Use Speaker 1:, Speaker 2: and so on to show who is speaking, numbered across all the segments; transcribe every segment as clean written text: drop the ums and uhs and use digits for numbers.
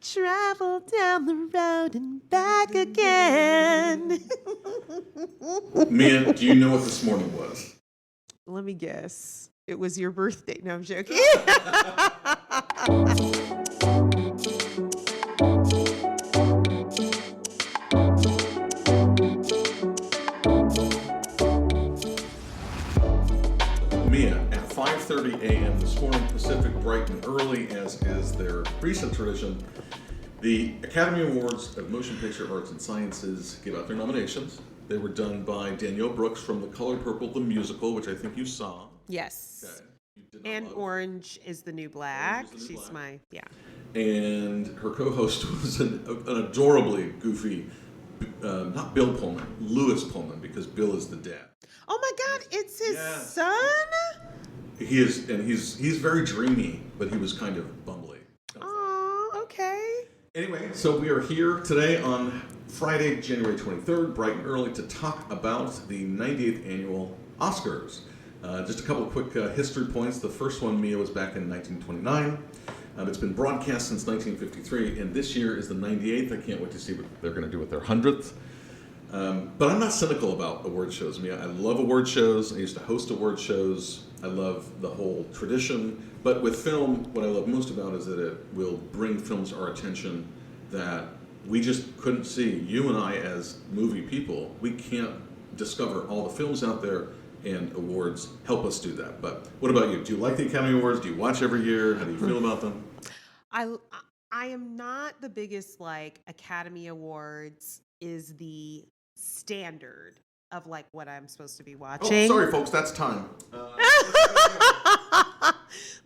Speaker 1: travel down the road and back again.
Speaker 2: Mia, do you know what this morning was?
Speaker 1: Let me guess. It was your birthday. No, I'm joking.
Speaker 2: Mia, at 5:30 a.m. this morning Pacific, bright and early, as is their recent tradition, the Academy Awards of Motion Picture Arts and Sciences give out their nominations. They were done by Danielle Brooks from The Color Purple, the musical, which I think you saw.
Speaker 1: Yes.
Speaker 2: Okay. You did not
Speaker 1: And
Speaker 2: love.
Speaker 1: Orange is the New Black.
Speaker 2: Orange is the New
Speaker 1: She's
Speaker 2: Black.
Speaker 1: And
Speaker 2: her co-host was an adorably goofy, not Bill Pullman, Lewis Pullman, because Bill is the dad.
Speaker 1: Oh my God, it's his
Speaker 2: Yes.
Speaker 1: son?
Speaker 2: He is, and he's very dreamy, but he was kind of bumbly.
Speaker 1: Oh, okay.
Speaker 2: Anyway, so we are here today on Friday, January 23rd, bright and early, to talk about the 98th annual Oscars. Just a couple of quick history points. The first one, Mia, was back in 1929. It's been broadcast since 1953, and this year is the 98th. I can't wait to see what they're going to do with their 100th. But I'm not cynical about award shows, Mia. I love award shows. I used to host award shows. I love the whole tradition. But with film, what I love most about is that it will bring films to our attention that we just couldn't see. You and I, as movie people, we can't discover all the films out there, and awards help us do that. But what about you? Do you like the Academy Awards? Do you watch every year? How do you feel about them?
Speaker 1: I am not the biggest, like, Academy Awards is the standard of, like, what I'm supposed to be watching.
Speaker 2: Oh, sorry, folks. That's time.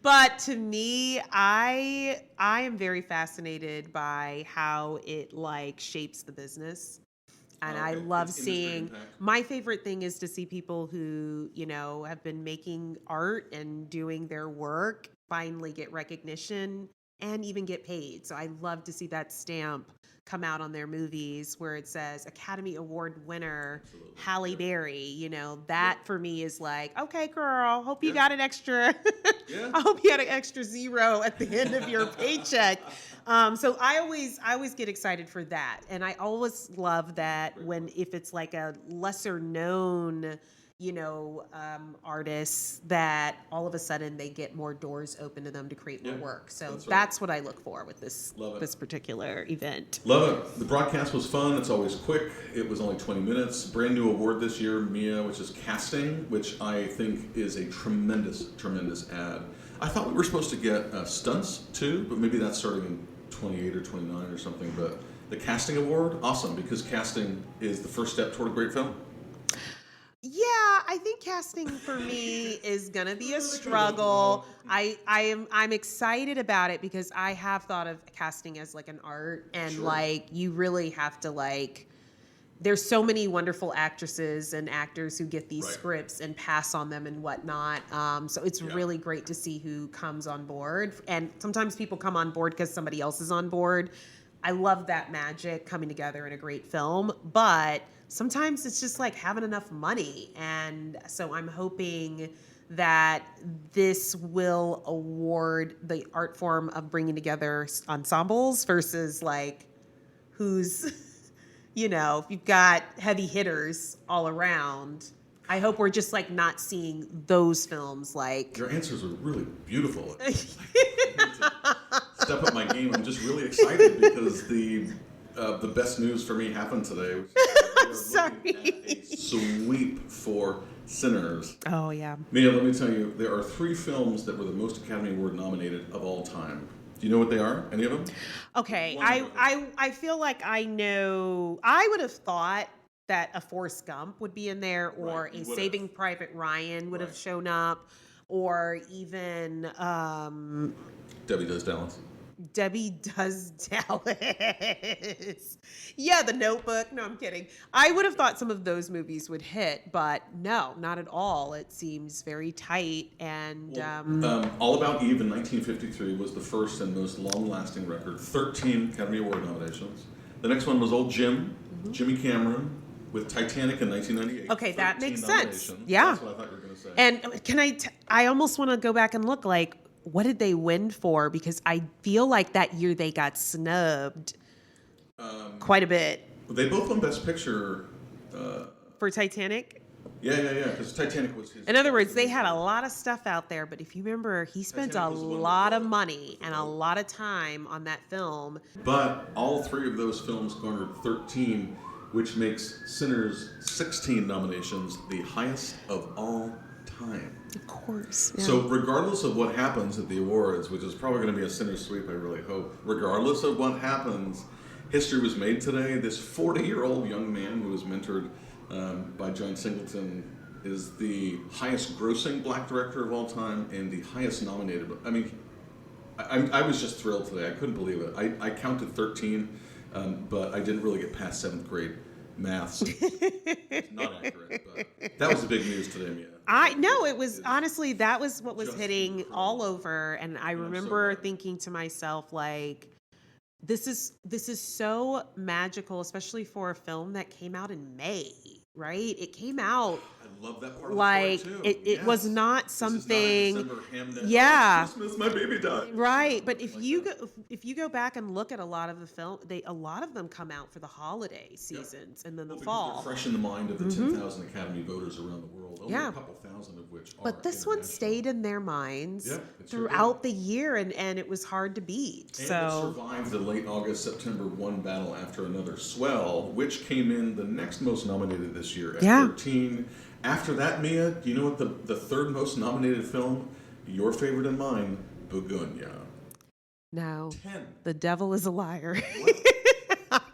Speaker 1: But to me, I am very fascinated by how it, like, shapes the business. And I love
Speaker 2: It's industry
Speaker 1: seeing,
Speaker 2: impact.
Speaker 1: my favorite thing is to see people who, you know, have been making art and doing their work finally get recognition and even get paid. So I love to see that stamp come out on their movies where it says Academy Award winner
Speaker 2: Absolutely.
Speaker 1: Halle Berry. You know, that for me is like, okay, girl, hope you got an extra,
Speaker 2: Yeah.
Speaker 1: I hope you had an extra zero at the end of your paycheck. So I always get excited for that. And I always love that when, if it's like a lesser known, you know, artists, that all of a sudden they get more doors open to them to create more
Speaker 2: Yeah,
Speaker 1: work. So
Speaker 2: that's right.
Speaker 1: that's what I look for with
Speaker 2: Love it.
Speaker 1: this particular event.
Speaker 2: Love it. The broadcast was fun. It's always quick. It was only 20 minutes. Brand new award this year, Mia, which is casting, which I think is a tremendous, tremendous ad. I thought we were supposed to get stunts too, but maybe that's starting in 28 or 29 or something. But the casting award, awesome, because casting is the first step toward a great film.
Speaker 1: Yeah, I think casting for me is gonna be a struggle. I'm excited about it because I have thought of casting as like an art, and
Speaker 2: Sure.
Speaker 1: like you really have to, like, there's so many wonderful actresses and actors who get these
Speaker 2: Right.
Speaker 1: scripts and pass on them and whatnot. So it's really great to see who comes on board. And sometimes people come on board because somebody else is on board. I love that magic coming together in a great film, but sometimes it's just like having enough money. And so I'm hoping that this will award the art form of bringing together ensembles versus like who's, you know, if you've got heavy hitters all around. I hope we're just like not seeing those films like.
Speaker 2: Your answers were really beautiful. I need to step up my game. I'm just really excited because the best news for me happened today. Which is we are
Speaker 1: Sorry.
Speaker 2: looking at a sweep for Sinners.
Speaker 1: Oh yeah.
Speaker 2: Mia, let me tell you, there are 3 films that were the most Academy Award nominated of all time. Do you know what they are? Any of them?
Speaker 1: Okay,
Speaker 2: One of them.
Speaker 1: I feel like I know. I would have thought that a Forrest Gump would be in there, or
Speaker 2: Right, you
Speaker 1: a
Speaker 2: would
Speaker 1: Saving Private Ryan would have
Speaker 2: Right.
Speaker 1: shown up, or even
Speaker 2: Debbie Does Dallas.
Speaker 1: Debbie Does Dallas. Yeah, The Notebook. No, I'm kidding. I would have thought some of those movies would hit, but no, not at all. It seems very tight. And
Speaker 2: All About Eve in 1953 was the first and most long-lasting record. 13 Academy Award nominations. The next one was Old Jim, Jimmy Cameron, with Titanic in 1998.
Speaker 1: Okay, that
Speaker 2: 13
Speaker 1: makes sense.
Speaker 2: nominations.
Speaker 1: Yeah.
Speaker 2: That's what I thought you were going to say.
Speaker 1: and I almost want to go back and look like what did they win for? Because I feel like that year they got snubbed quite a bit.
Speaker 2: They both won Best Picture.
Speaker 1: For Titanic?
Speaker 2: Yeah. Because Titanic was his.
Speaker 1: In other words, they had a lot of stuff out there, but if you remember, he spent
Speaker 2: Titanic
Speaker 1: a
Speaker 2: was one
Speaker 1: lot of
Speaker 2: the-
Speaker 1: money and a lot of time on that film.
Speaker 2: But all three of those films garnered 13, which makes Sinners' 16 nominations the highest of all time.
Speaker 1: Of course. Yeah.
Speaker 2: So regardless of what happens at the awards, which is probably going to be a Sinners sweep, I really hope, regardless of what happens, history was made today. This 40-year-old young man who was mentored by John Singleton is the highest grossing black director of all time and the highest nominated. I mean, I was just thrilled today. I couldn't believe it. I counted 13, but I didn't really get past 7th grade math, so it's not accurate. But that was the big news today, Mia.
Speaker 1: I know it was honestly that was what was
Speaker 2: Just
Speaker 1: hitting
Speaker 2: incredible.
Speaker 1: all over, and I
Speaker 2: I'm so
Speaker 1: remember
Speaker 2: glad.
Speaker 1: thinking to myself like, this is so magical, especially for a film that came out in May, right? It came out
Speaker 2: I love that part of
Speaker 1: like
Speaker 2: the story too.
Speaker 1: it was
Speaker 2: Yes.
Speaker 1: not
Speaker 2: This is
Speaker 1: something.
Speaker 2: not a December Hamnet,
Speaker 1: Yeah.
Speaker 2: Christmas, my baby died.
Speaker 1: Right, but if
Speaker 2: Like
Speaker 1: you
Speaker 2: that.
Speaker 1: go if you go back and look at a lot of the film, a lot of them come out for the holiday seasons and then the
Speaker 2: Well, because
Speaker 1: fall.
Speaker 2: they're fresh in the mind of the 10,000 Academy voters around the world. Only
Speaker 1: Yeah.
Speaker 2: a couple thousand of which are
Speaker 1: But this one
Speaker 2: international.
Speaker 1: stayed in their minds
Speaker 2: Yeah, it sure
Speaker 1: throughout the year, and it was hard to beat.
Speaker 2: And it
Speaker 1: So
Speaker 2: survived the late August, September one battle after another swell, which came in the next most nominated this year at
Speaker 1: Yeah.
Speaker 2: 13. After that, Mia, do you know what the third most nominated film? Your favorite and mine, Begonia.
Speaker 1: no,
Speaker 2: 10.
Speaker 1: the devil is a liar.
Speaker 2: What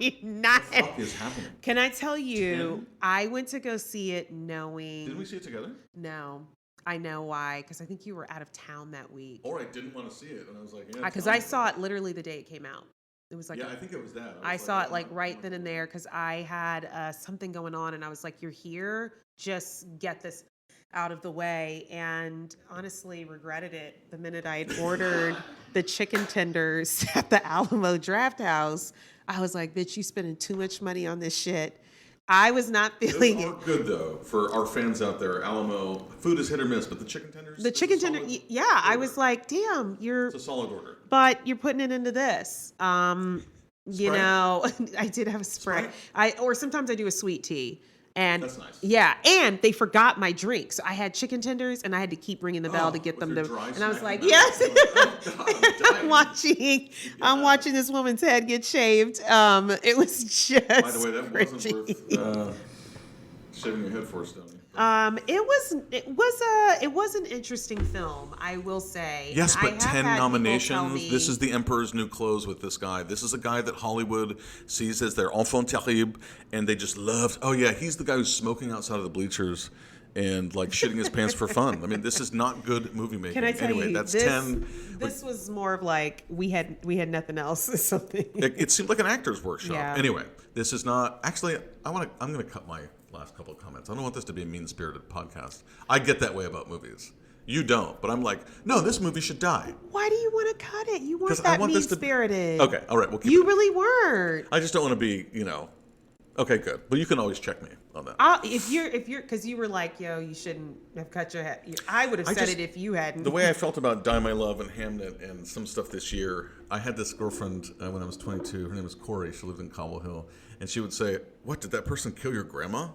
Speaker 1: I'm not.
Speaker 2: the fuck is happening?
Speaker 1: Can I tell you?
Speaker 2: 10?
Speaker 1: I went to go see it knowing.
Speaker 2: Did we see it together?
Speaker 1: No, I know why. Because I think you were out of town that week.
Speaker 2: Or I didn't want to see it, and I was like, yeah.
Speaker 1: Because
Speaker 2: tell
Speaker 1: I
Speaker 2: me.
Speaker 1: saw it literally the day it came out. It was like
Speaker 2: Yeah, I think it was that.
Speaker 1: I
Speaker 2: was
Speaker 1: saw it
Speaker 2: I'm
Speaker 1: like
Speaker 2: not-
Speaker 1: right then and there because I had something going on, and I was like, "You're here, just get this out of the way." And honestly, regretted it the minute I had ordered the chicken tenders at the Alamo Draft House. I was like, "Bitch, you spending too much money on this shit." I was not feeling
Speaker 2: Those
Speaker 1: it.
Speaker 2: are good though for our fans out there. Alamo food is hit or miss, but the chicken tenders.
Speaker 1: The
Speaker 2: it's a
Speaker 1: chicken tender,
Speaker 2: solid
Speaker 1: yeah. I was
Speaker 2: order.
Speaker 1: like, "Damn,
Speaker 2: It's a solid order.
Speaker 1: but you're putting it into this." You
Speaker 2: Sprite?
Speaker 1: know, I did have a Sprite.
Speaker 2: Sprite?
Speaker 1: Or sometimes I do a sweet tea. And
Speaker 2: That's nice.
Speaker 1: yeah, and they forgot my drink. So I had chicken tenders and I had to keep ringing the bell
Speaker 2: Oh,
Speaker 1: to get
Speaker 2: with
Speaker 1: them
Speaker 2: your
Speaker 1: to
Speaker 2: dry
Speaker 1: and I was
Speaker 2: snack
Speaker 1: like,
Speaker 2: in the
Speaker 1: yes.
Speaker 2: mouth. Oh, God, I'm dying.
Speaker 1: I'm watching this woman's head get shaved. It was just
Speaker 2: By the way, that
Speaker 1: cringy.
Speaker 2: wasn't worth shaving your head for, Stoney.
Speaker 1: It was an interesting film, I will say.
Speaker 3: Yes,
Speaker 1: And I
Speaker 3: but
Speaker 1: have
Speaker 3: 10
Speaker 1: had people tell
Speaker 3: nominations.
Speaker 1: me-
Speaker 3: This is the emperor's new clothes with this guy. This is a guy that Hollywood sees as their enfant terrible, and they just loved. Oh yeah, he's the guy who's smoking outside of the bleachers and like shitting his pants for fun. I mean, this is not good movie making.
Speaker 1: Can I tell
Speaker 3: anyway,
Speaker 1: you,
Speaker 3: that's
Speaker 1: this,
Speaker 3: 10.
Speaker 1: This was more of like we had nothing else or something.
Speaker 3: It seemed like an actor's workshop.
Speaker 1: Yeah.
Speaker 3: Anyway, this is not actually. I'm going to cut my last couple of comments. I don't want this to be a mean-spirited podcast. I get that way about movies. You don't, but I'm like, no, this movie should die.
Speaker 1: Why do you want to cut it? You weren't
Speaker 3: 'Cause I
Speaker 1: that
Speaker 3: want this to-
Speaker 1: mean-spirited.
Speaker 3: Okay, all right, we'll keep
Speaker 1: You
Speaker 3: it.
Speaker 1: really weren't.
Speaker 3: I just don't want to be, Okay, good. But you can always check me on that.
Speaker 1: If you're, because you were like, yo, you shouldn't have cut your head. I would have
Speaker 3: I
Speaker 1: said
Speaker 3: just-
Speaker 1: it if you hadn't.
Speaker 3: The way I felt about Die My Love and Hamnet and some stuff this year, I had this girlfriend when I was 22. Her name was Corey. She lived in Cobble Hill. And she would say, what, did that person kill your grandma?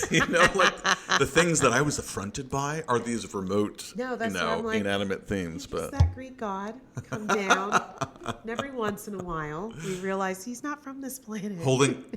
Speaker 3: Like the things that I was affronted by are these remote,
Speaker 1: No, that's what I'm like,
Speaker 3: inanimate themes.
Speaker 1: Is
Speaker 3: But
Speaker 1: that Greek god come down? And every once in a while, we realize he's not from this planet.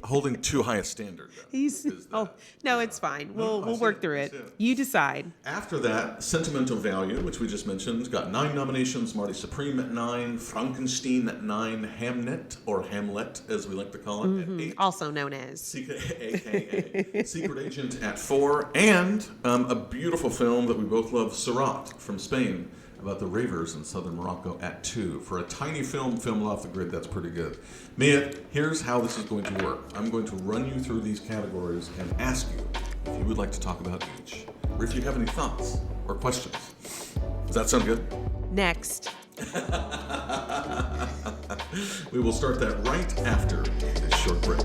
Speaker 3: holding too high a standard. Though,
Speaker 1: He's
Speaker 3: is
Speaker 1: oh
Speaker 3: that.
Speaker 1: no, it's fine.
Speaker 2: No, I
Speaker 1: We'll
Speaker 2: see
Speaker 1: work
Speaker 2: it,
Speaker 1: through
Speaker 2: I
Speaker 1: it.
Speaker 2: see it.
Speaker 1: You decide.
Speaker 2: After that, Sentimental Value, which we just mentioned, got 9 nominations. Marty Supreme at 9, Frankenstein at 9, Hamnet, or Hamlet, as we like to call it, at 8.
Speaker 1: Also known as.
Speaker 2: AKA Secret Agent at 4, and a beautiful film that we both love, Surat from Spain, about the ravers in southern Morocco at 2. For a tiny film filmed off the grid, that's pretty good. Mia, here's how this is going to work. I'm going to run you through these categories and ask you if you would like to talk about each, or if you have any thoughts or questions. Does that sound good?
Speaker 1: Next.
Speaker 2: We will start that right after this short break.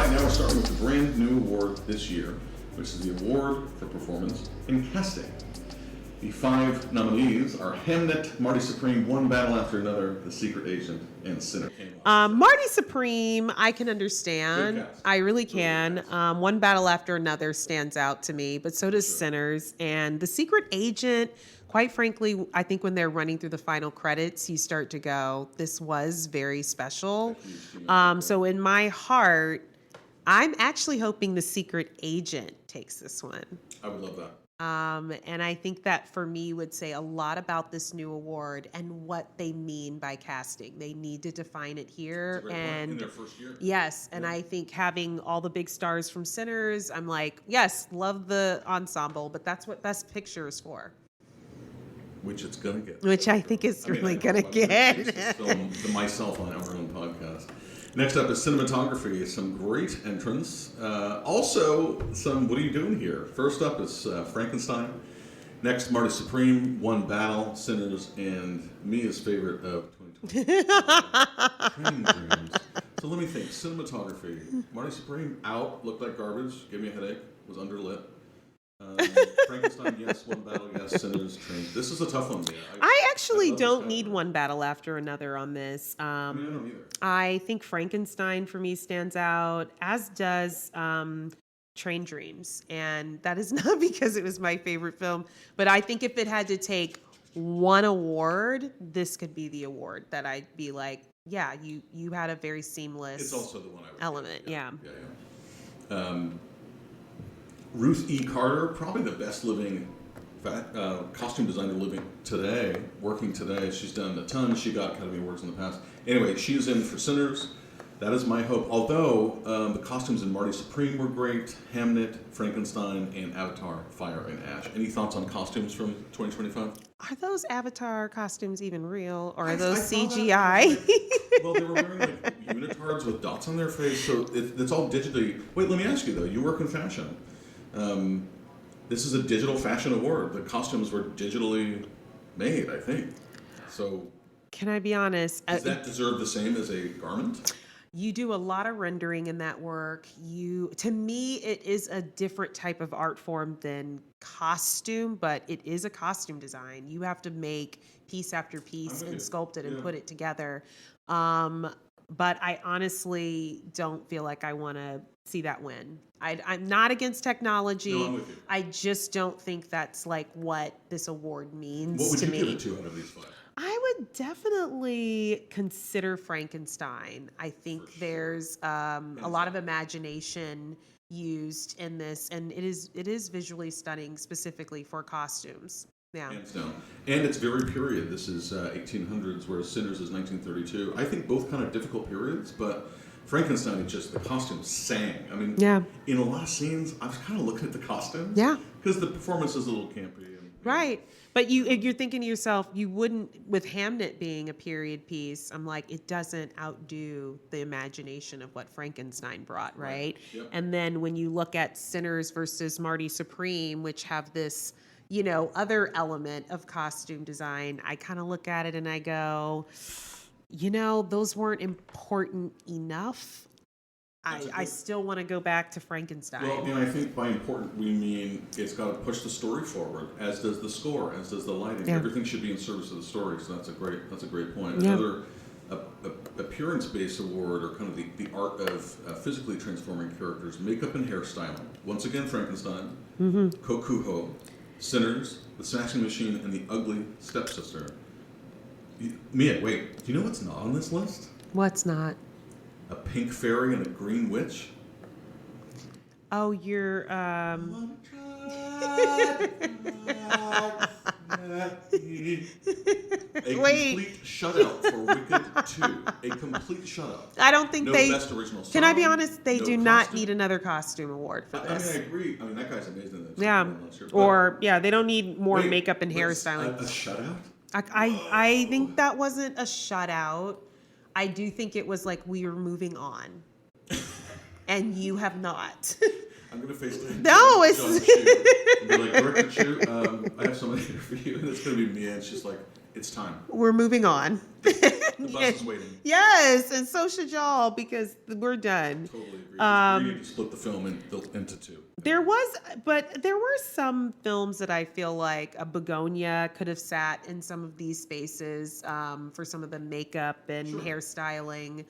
Speaker 2: right, now we're starting with the brand new award this year, which is the Award for Performance in Casting. The 5 nominees are Hamnet, Marty Supreme, One Battle After Another, The Secret Agent, and Sinner.
Speaker 1: Marty Supreme, I can
Speaker 2: Good
Speaker 1: understand.
Speaker 2: cast.
Speaker 1: I really
Speaker 2: Really
Speaker 1: can.
Speaker 2: good cast.
Speaker 1: One Battle After Another stands out to me, but so does
Speaker 2: Sure.
Speaker 1: Sinners. And The Secret Agent, quite frankly, I think when they're running through the final credits, you start to go, this was very special. So in my heart, I'm actually hoping The Secret Agent takes this one.
Speaker 2: I would love that.
Speaker 1: And I think that for me would say a lot about this new award and what they mean by casting. They need to define it here.
Speaker 2: It's a great point. In
Speaker 1: And
Speaker 2: their first year.
Speaker 1: yes, and I think having all the big stars from Sinners, I'm like, yes, love the ensemble, but that's what Best Picture is for.
Speaker 2: Which it's gonna get.
Speaker 1: Which I think is really
Speaker 2: I
Speaker 1: gonna
Speaker 2: hope.
Speaker 1: get.
Speaker 2: I used to film myself on our own podcast. Next up is cinematography. Some great entrants. Also, some what are you doing here? First up is Frankenstein. Next, Marty Supreme, One Battle, Sinners, and Mia's favorite of 2020. Training Dreams. So let me think. Cinematography. Marty Supreme, out, looked like garbage, gave me a headache, was underlit. Frankenstein, yes. One Battle, yes. Sinners, Train. This is a tough one, Mia.
Speaker 1: I actually
Speaker 2: love this
Speaker 1: don't
Speaker 2: guy.
Speaker 1: need One Battle After Another on this.
Speaker 2: I mean, I don't either.
Speaker 1: I think Frankenstein for me stands out, as does Train Dreams. And that is not because it was my favorite film, but I think if it had to take one award, this could be the award that I'd be like, yeah, you had a very seamless
Speaker 2: It's also the one I would
Speaker 1: element.
Speaker 2: give.
Speaker 1: Yeah.
Speaker 2: Yeah. Ruth E. Carter, probably the best living costume designer living today, working today. She's done a ton. She got Academy Awards in the past. Anyway, she's in for Sinners. That is my hope. Although the costumes in Marty Supreme were great, Hamnet, Frankenstein, and Avatar, Fire and Ash. Any thoughts on costumes from 2025?
Speaker 1: Are those Avatar costumes even real, or
Speaker 2: I
Speaker 1: are those
Speaker 2: saw that.
Speaker 1: CGI?
Speaker 2: Well, they were wearing like unitards with dots on their face, so it's all digitally. Wait, let me ask you though. You work in fashion. This is a digital fashion award. The costumes were digitally made, I think. So,
Speaker 1: Can I be honest?
Speaker 2: does that deserve the same as a garment?
Speaker 1: You do a lot of rendering in that work. To me, it is a different type of art form than costume, but it is a costume design. You have to make piece after piece and sculpt it and put it together. But I honestly don't feel like I want to see that win. I'm not against technology.
Speaker 2: No, I'm with you.
Speaker 1: I just don't think that's like what this award means
Speaker 2: What would
Speaker 1: to
Speaker 2: you
Speaker 1: me.
Speaker 2: give it to out of these 5?
Speaker 1: I would definitely consider Frankenstein. I think there's a lot of imagination used in this, and it is visually stunning, specifically for costumes. Yeah.
Speaker 2: Hands down. And it's very period. This is 1800s, whereas Sinners is 1932. I think both kind of difficult periods, but Frankenstein, it's just the costumes sang. I mean,
Speaker 1: Yeah.
Speaker 2: in a lot of scenes, I was kind of looking at the costumes.
Speaker 1: Yeah.
Speaker 2: Because the performance is a little campy.
Speaker 1: Right. But you're thinking to yourself, you wouldn't, with Hamnet being a period piece, I'm like, it doesn't outdo the imagination of what Frankenstein brought, right?
Speaker 2: Yep.
Speaker 1: And then when you look at Sinners versus Marty Supreme, which have this, other element of costume design, I kind of look at it and I go, those weren't important enough. I still want to go back to Frankenstein.
Speaker 2: Well, I think by important we mean it's got to push the story forward, as does the score, as does the lighting.
Speaker 1: Yeah.
Speaker 2: Everything should be in service of the story. So that's a great point.
Speaker 1: Yeah.
Speaker 2: Another appearance-based award, or kind of the art of physically transforming characters, makeup and hairstyling. Once again, Frankenstein, Kokuho, Sinners, The Smashing Machine, and The Ugly Stepsister. Mia, wait, do you know what's not on this list?
Speaker 1: What's not?
Speaker 2: A pink fairy and a green witch.
Speaker 1: Oh, you're Wait.
Speaker 2: Complete shutout for Wicked 2. A complete shutout.
Speaker 1: I don't think
Speaker 2: No
Speaker 1: they.
Speaker 2: best original song.
Speaker 1: Can I be honest? They
Speaker 2: no
Speaker 1: do not
Speaker 2: costume.
Speaker 1: need another costume award for
Speaker 2: I mean,
Speaker 1: this.
Speaker 2: I agree. I mean, that guy's amazing. That's
Speaker 1: Yeah.
Speaker 2: last year.
Speaker 1: Or they don't need more
Speaker 2: Wait,
Speaker 1: makeup and
Speaker 2: what's
Speaker 1: hairstyling.
Speaker 2: A shutout?
Speaker 1: I think that wasn't a shutout. I do think it was like we were moving on, and you have not.
Speaker 2: I I'm gonna FaceTime.
Speaker 1: No, it's-
Speaker 2: John Chu and be like, Director Chu, I have somebody here for you, and it's gonna be Mia, and she's like, it's time.
Speaker 1: We're moving on.
Speaker 2: The bus is waiting.
Speaker 1: Yes, and so should y'all because we're done.
Speaker 2: Totally agree. We need to split the film into two.
Speaker 1: There were some films that I feel like a Begonia could have sat in some of these spaces for some of the makeup and hairstyling.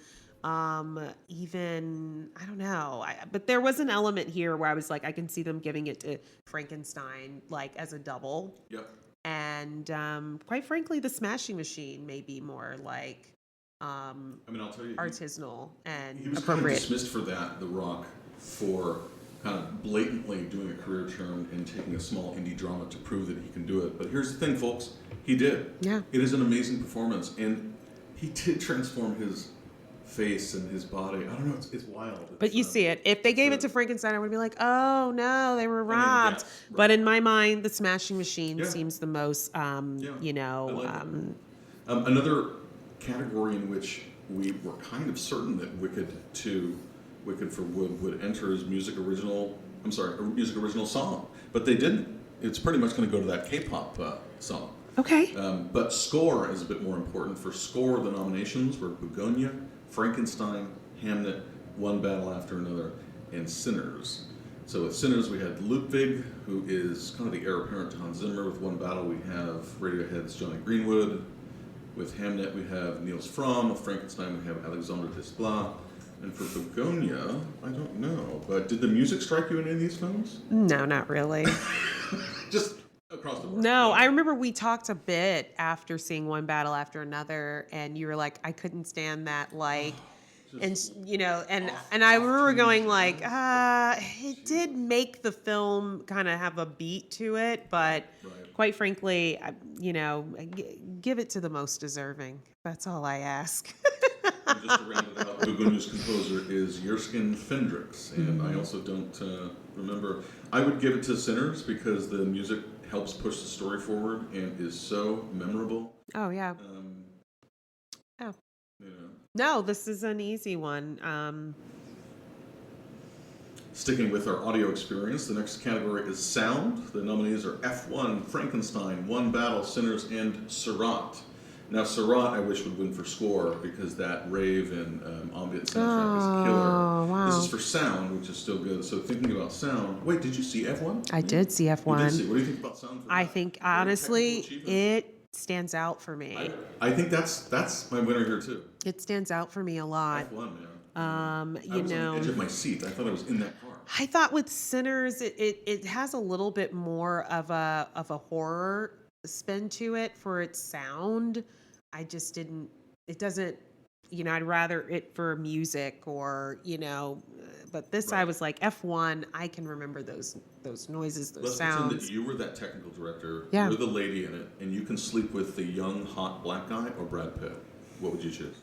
Speaker 1: Even, I don't know, but there was an element here where I was like, I can see them giving it to Frankenstein, like as a double.
Speaker 2: Yep.
Speaker 1: And quite frankly, the Smashing Machine may be more like
Speaker 2: I mean, I'll tell you,
Speaker 1: artisanal and
Speaker 2: he was
Speaker 1: appropriate.
Speaker 2: kind of dismissed for that, The Rock, for kind of blatantly doing a career turn and taking a small indie drama to prove that he can do it. But here's the thing, folks, he did.
Speaker 1: Yeah.
Speaker 2: It is an amazing performance, and he did transform his face and his body. I don't know, it's wild.
Speaker 1: But you see it. If they gave it to Frankenstein, I would be like, oh no, they were robbed.
Speaker 2: right.
Speaker 1: But in my mind, the Smashing Machine
Speaker 2: Yeah.
Speaker 1: seems the most, you know.
Speaker 2: I like it. Another category in which we were kind of certain that Wicked for Wood would enter as music original song, but they didn't. It's pretty much going to go to that K-pop song.
Speaker 1: Okay.
Speaker 2: But score is a bit more important. For score, the nominations were Begonia, Frankenstein, Hamnet, One Battle After Another, and Sinners. So with Sinners, we had Ludwig, who is kind of the heir apparent to Hans Zimmer. With One Battle, we have Radiohead's Johnny Greenwood. With Hamnet, we have Niels Fromm. With Frankenstein, we have Alexander Desplat. And for Begonia, I don't know, but did the music strike you in any of these films?
Speaker 1: No, not really.
Speaker 2: Just across the board.
Speaker 1: No, I remember we talked a bit after seeing One Battle After Another, and you were like, I couldn't stand that, like, and you know, and I remember going like, it did make the film kind of have a beat to it, but quite frankly, you know, give it to the most deserving. That's all I ask.
Speaker 2: And just to round it out, Begonia's composer is Jerskin Fendrix, and I also don't remember. I would give it to Sinners because the music helps push the story forward and is so memorable.
Speaker 1: Oh yeah. Oh.
Speaker 2: You know.
Speaker 1: No, this is an easy one.
Speaker 2: Sticking with our audio experience, the next category is sound. The nominees are F1, Frankenstein, One Battle, Sinners, and Surratt. Now, Surratt, I wish would win for score because that rave and ambient soundtrack is killer.
Speaker 1: Wow.
Speaker 2: This is for sound, which is still good. So thinking about sound, wait, did you see F1?
Speaker 1: I did see F1.
Speaker 2: You did see. What do you think about sound?
Speaker 1: I think honestly, it stands out for me.
Speaker 2: I think that's my winner here too.
Speaker 1: It stands out for me a lot.
Speaker 2: F1, man.
Speaker 1: I
Speaker 2: I was on the edge of my seat. I thought I was in that car.
Speaker 1: I thought with Sinners, it has a little bit more of a horror spin to it for its sound. I just didn't. It doesn't. You know, I'd rather it for music or But this, I was like F1. I can remember those noises, those
Speaker 2: Let's
Speaker 1: sounds.
Speaker 2: pretend that you were that technical director.
Speaker 1: Yeah.
Speaker 2: You're the lady in it, and you can sleep with the young, hot black guy or Brad Pitt. What would you choose?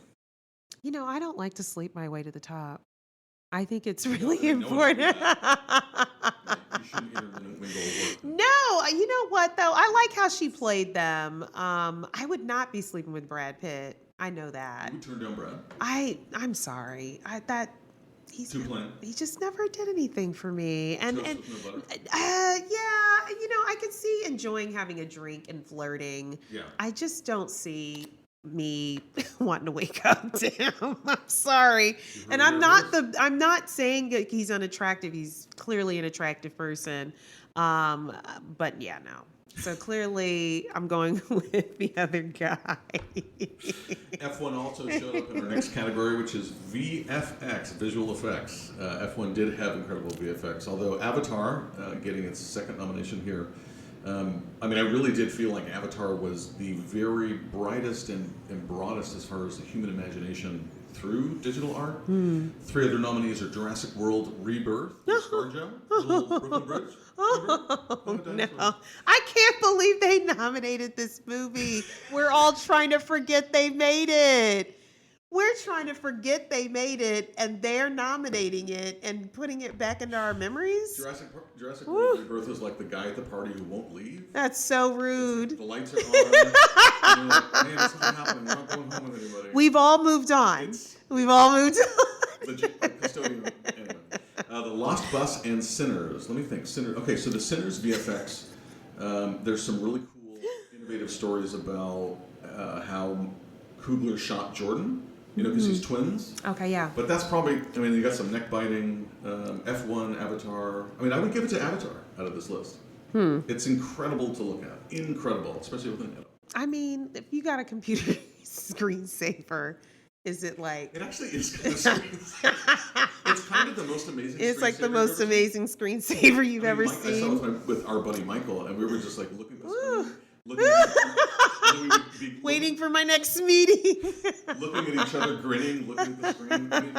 Speaker 1: I don't like to sleep my way to the top. I think it's really
Speaker 2: No one can
Speaker 1: important.
Speaker 2: do that. You shouldn't intermingle work.
Speaker 1: No, you know what though? I like how she played them. I would not be sleeping with Brad Pitt. I know that.
Speaker 2: You would turn down Brad.
Speaker 1: I'm sorry.
Speaker 2: Too plain.
Speaker 1: He just never did anything for me. And
Speaker 2: Toast with no butter.
Speaker 1: I could see enjoying having a drink and flirting.
Speaker 2: Yeah.
Speaker 1: I just don't see me wanting to wake up to him. I'm sorry. And I'm not saying that he's unattractive. He's clearly an attractive person. But yeah, no. So clearly I'm going with the other guy.
Speaker 2: F1 also showed up in our next category, which is VFX, visual effects. F1 did have incredible VFX, although Avatar, getting its second nomination here, I really did feel like Avatar was the very brightest and broadest as far as the human imagination through digital art. 3 other nominees are Jurassic World Rebirth, ScarJo, Little Brooklyn Bridge.
Speaker 1: No, I can't believe they nominated this movie. We're all trying to forget they made it. We're trying to forget they made it, and they're nominating it and putting it back into our memories.
Speaker 2: Jurassic World Rebirth is like the guy at the party who won't leave.
Speaker 1: That's so rude.
Speaker 2: The lights are on. And you're like, man, this isn't happening. We're not going home with anybody.
Speaker 1: We've all moved on. We've all moved on.
Speaker 2: Legit custodian. Anyway, the Lost Bus and Sinners. Let me think. Sinners. Okay, so the Sinners VFX. There's some really cool, innovative stories about how Coogler shot Jordan. Because he's twins.
Speaker 1: Okay, yeah.
Speaker 2: But that's probably. I mean, you got some neck biting. F1, Avatar. I mean, I would give it to Avatar out of this list. It's incredible to look at. Incredible, especially with an.
Speaker 1: I mean, if you got a computer screensaver, is it like?
Speaker 2: It actually is kind of. It's kind of the most amazing.
Speaker 1: It's like the
Speaker 2: screensaver
Speaker 1: most
Speaker 2: you've ever
Speaker 1: amazing screensaver you've ever
Speaker 2: I saw
Speaker 1: seen.
Speaker 2: it with our buddy Michael, and we were just like looking at the screen, looking at and we would be
Speaker 1: Waiting for my next meeting.
Speaker 2: looking at each other, grinning, looking at the screen. I mean,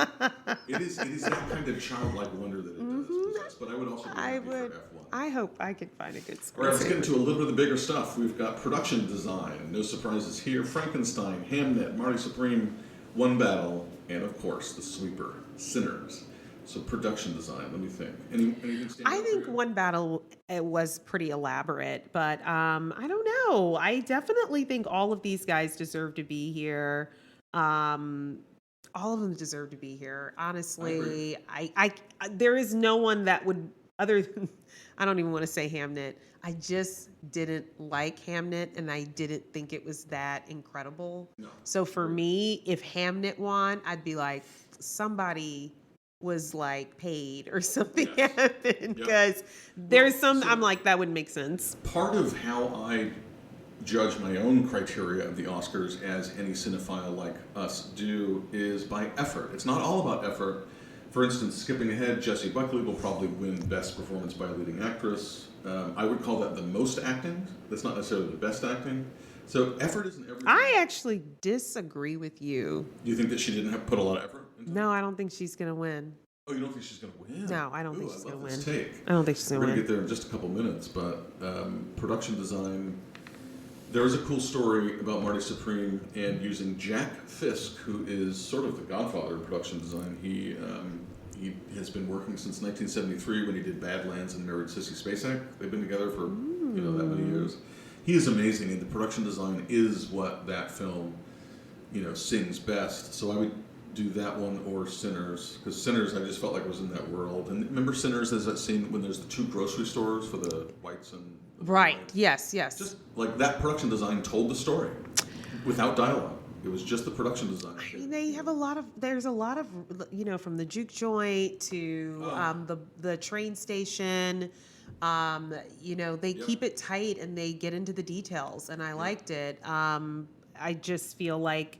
Speaker 2: it is that kind of childlike wonder that it does possess. But I would also be
Speaker 1: I
Speaker 2: happy
Speaker 1: would.
Speaker 2: for F1.
Speaker 1: I hope I could find a good
Speaker 2: All right, let's get
Speaker 1: screensaver.
Speaker 2: into a little bit of the bigger stuff. We've got production design, no surprises here. Frankenstein, Hamnet, Marty Supreme, One Battle, and of course the sweeper, Sinners. So production design. Let me think. Anything stand
Speaker 1: I
Speaker 2: out
Speaker 1: think
Speaker 2: for you?
Speaker 1: One Battle it was pretty elaborate, but I don't know. I definitely think all of these guys deserve to be here. All of them deserve to be here. Honestly, I there is no one that would other than I don't even want to say Hamnet. I just didn't like Hamnet, and I didn't think it was that incredible.
Speaker 2: No.
Speaker 1: So for me, if Hamnet won, I'd be like somebody was like paid or something
Speaker 2: Yes.
Speaker 1: happened
Speaker 2: Yep.
Speaker 1: because there's some
Speaker 2: so-
Speaker 1: I'm like that wouldn't make sense.
Speaker 2: Part of how I judge my own criteria of the Oscars, as any cinephile like us do, is by effort. It's not all about effort. For instance, skipping ahead, Jessie Buckley will probably win Best Performance by a Leading Actress. I would call that the most acting. That's not necessarily the best acting. So effort isn't everything.
Speaker 1: I actually disagree with you.
Speaker 2: Do you think that she didn't have put a lot of effort into it?
Speaker 1: No, I don't think she's gonna win.
Speaker 2: Oh, you don't think she's going to win?
Speaker 1: No, I don't think
Speaker 2: Ooh,
Speaker 1: she's
Speaker 2: I
Speaker 1: gonna
Speaker 2: love this
Speaker 1: win.
Speaker 2: Take.
Speaker 1: I don't think she's
Speaker 2: We're
Speaker 1: gonna
Speaker 2: going to
Speaker 1: win.
Speaker 2: get there in just a couple minutes, but production design. There was a cool story about Marty Supreme and using Jack Fisk, who is sort of the godfather of production design. He has been working since 1973 when he did Badlands and Married Sissy Spacek. They've been together for that many years. He is amazing, and the production design is what that film sings best. So I would do that one or Sinners, because Sinners I just felt like I was in that world. And remember Sinners, there's that scene when there's the two grocery stores for the whites and the
Speaker 1: Right.
Speaker 2: whites?
Speaker 1: Yes. Yes.
Speaker 2: Just like that production design told the story without dialogue. It was just the production design.
Speaker 1: I mean, they have a lot of. There's a lot of, from the juke joint to the train station. They keep it tight and they get into the details, and I liked it. I just feel like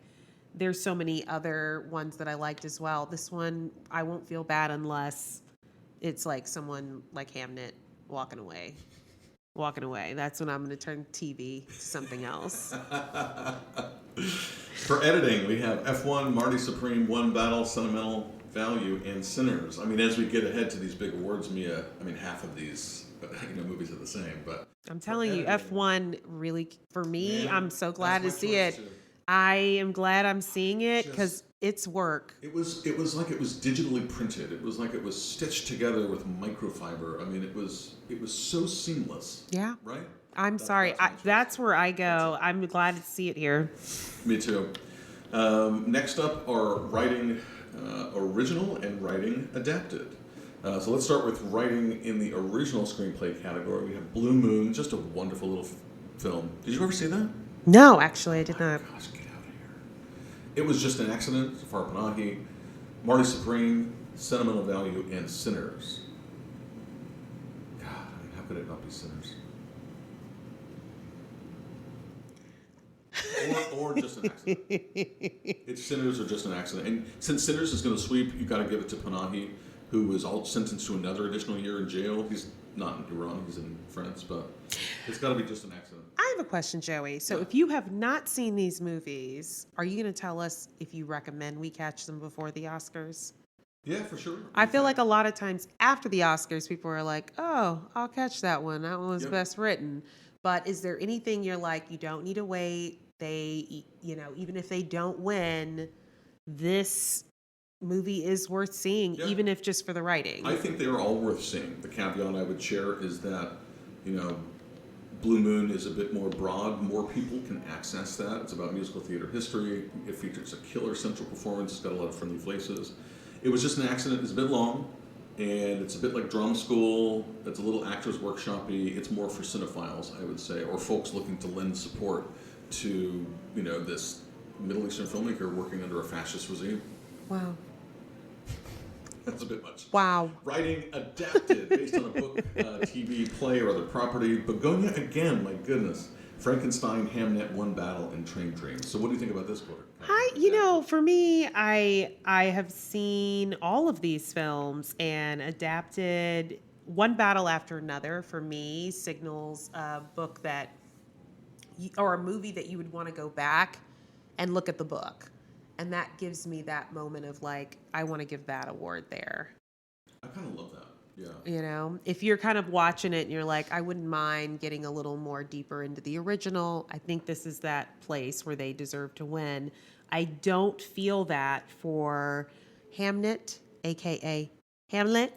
Speaker 1: there's so many other ones that I liked as well. This one, I won't feel bad unless it's like someone like Hamnet walking away. That's when I'm going to turn TV to something else.
Speaker 2: For editing, we have F1, Marty Supreme, One Battle, Sentimental Value, and Sinners. I mean, as we get ahead to these big awards, Mia, half of these movies are the same, but
Speaker 1: I'm telling you,
Speaker 2: editing,
Speaker 1: F1 really, for me,
Speaker 2: man,
Speaker 1: I'm so glad to
Speaker 2: that's my
Speaker 1: see
Speaker 2: choice,
Speaker 1: it.
Speaker 2: too.
Speaker 1: I am glad I'm seeing it because
Speaker 2: Just-
Speaker 1: it's work.
Speaker 2: It was like it was digitally printed. It was like it was stitched together with microfiber. I mean, it was so seamless.
Speaker 1: Yeah.
Speaker 2: Right?
Speaker 1: I'm
Speaker 2: That's-
Speaker 1: sorry.
Speaker 2: that's my choice.
Speaker 1: That's where I go. I'm glad to see it here.
Speaker 2: Me too. Next up are writing original and writing adapted. So let's start with writing in the original screenplay category. We have Blue Moon, just a wonderful little film. Did you ever see that?
Speaker 1: No, actually, I did not.
Speaker 2: Gosh, get out of here. It was just an accident. Zafar Panahi, Marty Supreme, Sentimental Value, and Sinners. God, how could it not be Sinners? Or just an accident. It's Sinners or just an accident. And since Sinners is going to sweep, you got to give it to Panahi, who was all sentenced to another additional year in jail. He's not in Iran, he's in France, but it's got to be just an accident.
Speaker 1: I have a question, Joey. So
Speaker 2: Yeah.
Speaker 1: if you have not seen these movies, are you going to tell us if you recommend we catch them before the Oscars?
Speaker 2: Yeah, for sure.
Speaker 1: I feel like a lot of times after the Oscars, people are like, oh, I'll catch that one. That one was
Speaker 2: Yep.
Speaker 1: best written. But is there anything you're like, you don't need to wait? Even if they don't win, this movie is worth seeing,
Speaker 2: Yeah.
Speaker 1: even if just for the writing.
Speaker 2: I think they are all worth seeing. The caveat I would share is that, Blue Moon is a bit more broad. More people can access that. It's about musical theater history. It features a killer central performance. It's got a lot of friendly faces. It was just an accident. It's a bit long, and it's a bit like drum school. It's a little actors workshop-y. It's more for cinephiles, I would say, or folks looking to lend support to, this Middle Eastern filmmaker working under a fascist regime.
Speaker 1: Wow.
Speaker 2: That's a bit much.
Speaker 1: Wow.
Speaker 2: Writing adapted based on a book, TV, play, or other property. Begonia again, my goodness. Frankenstein, Hamnet, One Battle, and Train Dreams. So what do you think about this quarter?
Speaker 1: For me, I have seen all of these films and adapted. One Battle After Another, for me, signals a book or a movie that you would want to go back and look at the book. And that gives me that moment of like, I want to give that award there.
Speaker 2: I kind of love that. Yeah.
Speaker 1: If you're kind of watching it and you're like, I wouldn't mind getting a little more deeper into the original, I think this is that place where they deserve to win. I don't feel that for Hamnet, aka Hamlet.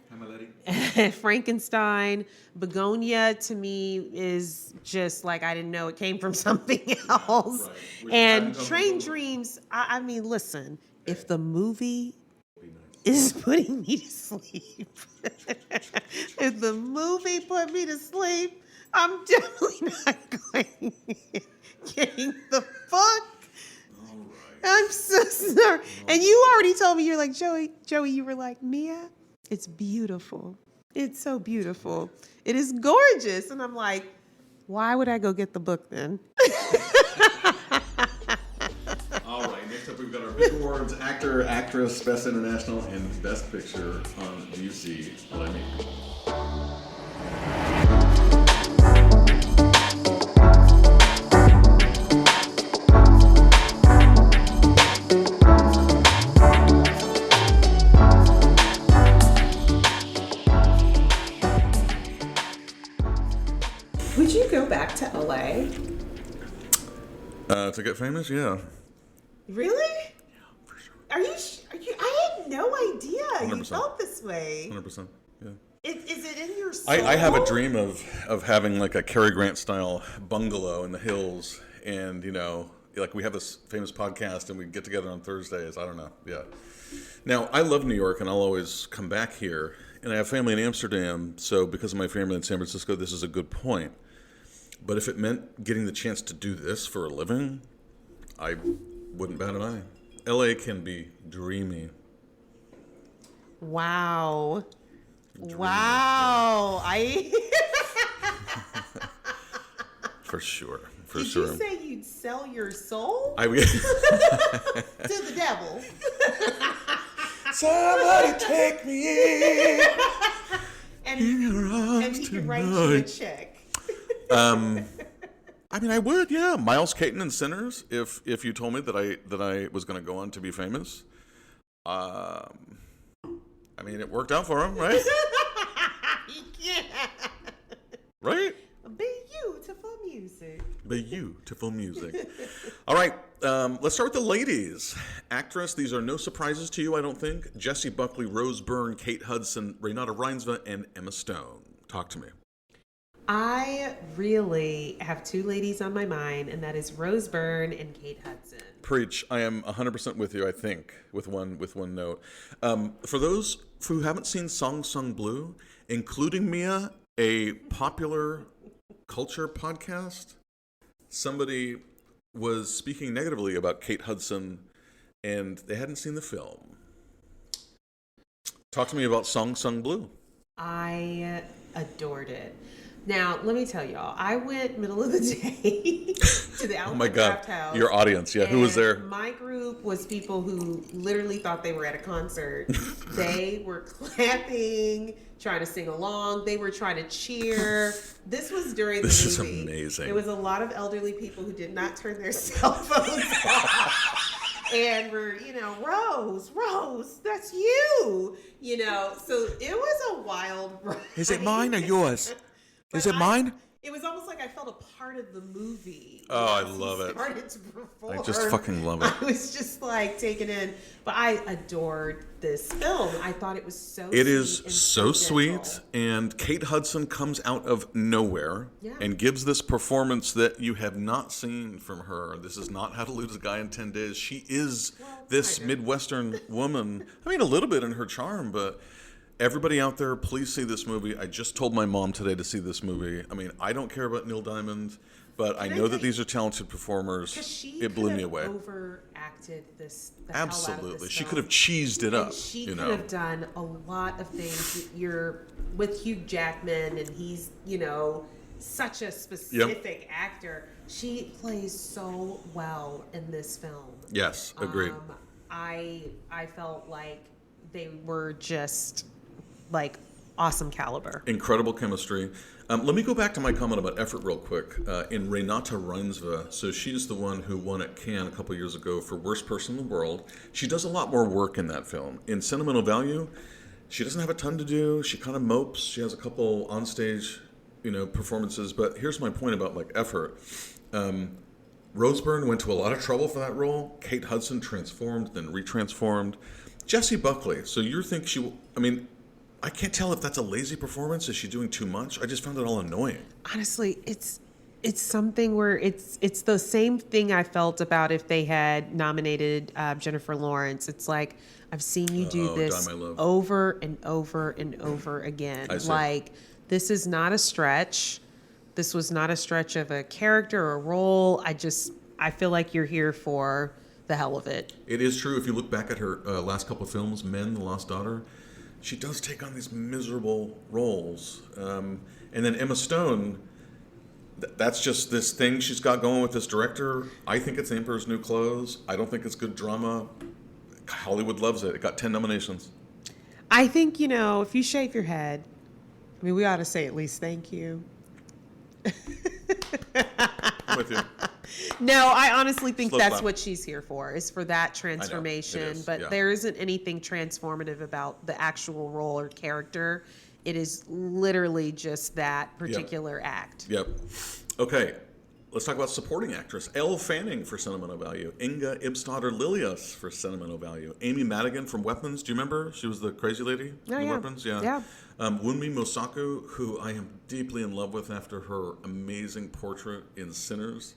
Speaker 1: Frankenstein. Begonia to me is just like, I didn't know it came from something else.
Speaker 2: Right.
Speaker 1: And Train Dreams, I mean, listen, if the movie is putting me to sleep, if the movie put me to sleep, I'm definitely not going getting the book. I'm so sorry. And you already told me, you're like, Joey, you were like, Mia, it's beautiful. It's so beautiful. It is gorgeous. And I'm like, why would I go get the book then?
Speaker 2: All right, next up we've got our big awards: actor, actress, best international, and best picture on Do You See What I Mean?
Speaker 1: Would you go back to LA?
Speaker 3: To get famous, yeah.
Speaker 1: Really?
Speaker 3: Yeah, for sure.
Speaker 1: Are you? I had no idea
Speaker 3: 100%.
Speaker 1: you felt this way.
Speaker 3: 100%. Yeah.
Speaker 1: Is it in your soul?
Speaker 3: I have a dream of having like a Cary Grant style bungalow in the hills, and like we have this famous podcast, and we get together on Thursdays. I don't know. Yeah. Now I love New York, and I'll always come back here. And I have family in Amsterdam, so because of my family in San Francisco, this is a good point. But if it meant getting the chance to do this for a living, I wouldn't bat an eye. LA can be dreamy.
Speaker 1: Wow.
Speaker 3: Dreamy,
Speaker 1: Wow.
Speaker 3: For sure. For
Speaker 1: Did
Speaker 3: sure.
Speaker 1: you say you'd sell your soul
Speaker 3: I
Speaker 1: to the devil?
Speaker 3: Somebody take me in.
Speaker 1: And,
Speaker 3: In your arms
Speaker 1: and he could write you a check.
Speaker 3: I mean, I would, yeah. Miles Caton in Sinners. If you told me that I was going to go on to be famous, I mean, it worked out for him, right?
Speaker 1: Yeah.
Speaker 3: Right?
Speaker 1: Beautiful music.
Speaker 3: Beautiful music. All right, let's start with the ladies. Actress, these are no surprises to you, I don't think. Jessie Buckley, Rose Byrne, Kate Hudson, Renata Reinsva, and Emma Stone. Talk to me.
Speaker 1: I really have two ladies on my mind, and that is Rose Byrne and Kate Hudson.
Speaker 3: Preach. I am 100% with you, I think, with one note. For those who haven't seen Song Sung Blue, including Mia, a popular culture podcast, somebody was speaking negatively about Kate Hudson, and they hadn't seen the film. Talk to me about Song Sung Blue.
Speaker 1: I adored it. Now, let me tell y'all, I went middle of the day to the
Speaker 3: Oh my
Speaker 1: Alamo
Speaker 3: God,
Speaker 1: Draft House.
Speaker 3: your audience, yeah, who was
Speaker 1: and
Speaker 3: there?
Speaker 1: My group was people who literally thought they were at a concert. They were clapping, trying to sing along. They were trying to cheer. This was during the movie.
Speaker 3: This is amazing.
Speaker 1: There was a lot of elderly people who did not turn their cell phones off. And we're, Rose, that's you. So it was a wild ride.
Speaker 3: Is it mine or yours?
Speaker 1: But
Speaker 3: Is it mine?
Speaker 1: It was almost like I felt a part of the movie.
Speaker 3: Oh, I
Speaker 1: once he
Speaker 3: love it.
Speaker 1: started to perform.
Speaker 3: I just fucking love it.
Speaker 1: I was just like taken in. But I adored this film. I thought it was so
Speaker 3: It is
Speaker 1: sweet and
Speaker 3: so sweet,
Speaker 1: gentle.
Speaker 3: and Kate Hudson comes out of nowhere
Speaker 1: Yeah.
Speaker 3: and gives this performance that you have not seen from her. This is not How to Lose a Guy in 10 Days. She is this
Speaker 1: kinda.
Speaker 3: Midwestern woman. I mean, a little bit in her charm, but Everybody out there, please see this movie. I just told my mom today to see this movie. I mean, I don't care about Neil Diamond, but I know that these are talented performers. It blew me away.
Speaker 1: Overacted this. The
Speaker 3: Absolutely,
Speaker 1: hell out of this
Speaker 3: she
Speaker 1: film.
Speaker 3: could have cheesed it up.
Speaker 1: And she
Speaker 3: you
Speaker 1: could
Speaker 3: know,
Speaker 1: have done a lot of things. You're with Hugh Jackman, and he's such a specific actor. She plays so well in this film.
Speaker 3: yes, agreed.
Speaker 1: I felt like they were just like awesome caliber.
Speaker 3: Incredible chemistry. Let me go back to my comment about effort real quick. In Renata Reinsve, so she's the one who won at Cannes a couple years ago for Worst Person in the World. She does a lot more work in that film. In Sentimental Value, she doesn't have a ton to do. She kind of mopes. She has a couple onstage, performances. But here's my point about like effort. Rose Byrne went to a lot of trouble for that role. Kate Hudson transformed, then retransformed. Jessie Buckley. So you think I can't tell if that's a lazy performance. Is she doing too much? I just found it all annoying.
Speaker 1: Honestly, it's something where it's the same thing I felt about if they had nominated Jennifer Lawrence. It's like, I've seen you do this
Speaker 3: Die My Love.
Speaker 1: over and over and over again.
Speaker 3: I see.
Speaker 1: Like, this is not a stretch. This was not a stretch of a character or a role. I feel like you're here for the hell of it.
Speaker 3: It is true. If you look back at her last couple of films, Men, The Lost Daughter, she does take on these miserable roles. And then Emma Stone, that's just this thing she's got going with this director. I think it's The Emperor's New Clothes. I don't think it's good drama. Hollywood loves it. It got 10 nominations.
Speaker 1: I think, if you shave your head, we ought to say at least thank you.
Speaker 3: I'm with you.
Speaker 1: No, I honestly think
Speaker 3: Slow
Speaker 1: that's
Speaker 3: clap.
Speaker 1: what she's here for, is for that transformation.
Speaker 3: is,
Speaker 1: But
Speaker 3: yeah.
Speaker 1: there isn't anything transformative about the actual role or character. It is literally just that particular act.
Speaker 3: Yep. Okay. Let's talk about supporting actress. Elle Fanning for Sentimental Value. Inga Ibstadter Lilias for Sentimental Value. Amy Madigan from Weapons. Do you remember? She was the crazy lady in
Speaker 1: yeah.
Speaker 3: Weapons. Yeah.
Speaker 1: Yeah.
Speaker 3: Wunmi Mosaku, who I am deeply in love with after her amazing portrait in Sinners.